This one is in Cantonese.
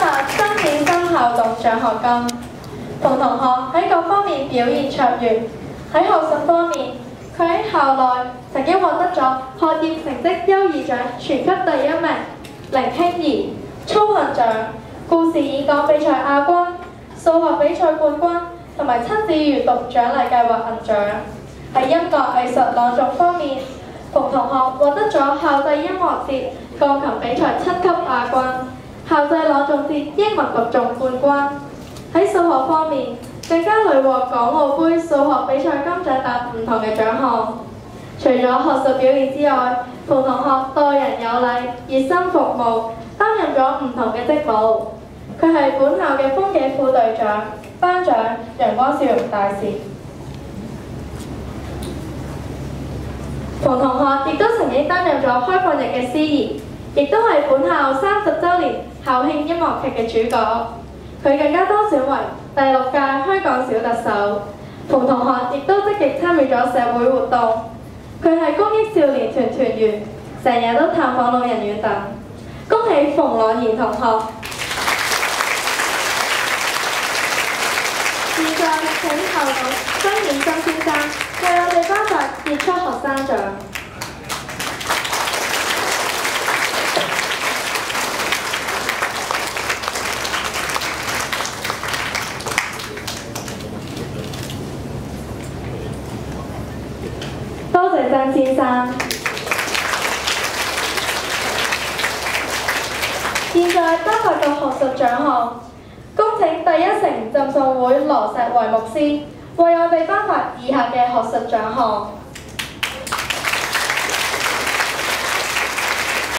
發新年新校董獎學金。馮同學喺各方面表現卓越，喺學術方面，佢喺校內曾經獲得咗學業成績優異獎全級第一名、零輕兒、操行獎、故事演講比賽亞軍、數學比賽冠軍同埋親子閱讀獎勵計劃銀獎。喺音樂藝術朗誦方面，馮同學獲得咗校際音樂節鋼琴比賽7級亞軍、校際朗誦節英文獨誦冠軍。喺數學方面，更加屢獲港澳杯數學比賽金獎等唔同嘅獎項。除咗學術表現之外，馮同學待人有禮、熱心服務，擔任咗唔同嘅職務。佢係本校嘅風紀副隊長、班長、陽光笑容大使。馮同學亦都曾經擔任咗開放日嘅司儀，亦都係本校30週年校慶音樂劇嘅主角。佢更加當選為第6屆香港小特首。馮同學亦都積極參與咗社會活動。佢係公益少年團團員，成日都探訪老人院等。恭喜馮朗賢同學！現在請校董張衍生先生為我哋頒發傑出學生獎。多謝曾先生。現在頒發個學術獎項，恭請第一城浸信會羅石維牧師為我哋頒發以下嘅學術獎項。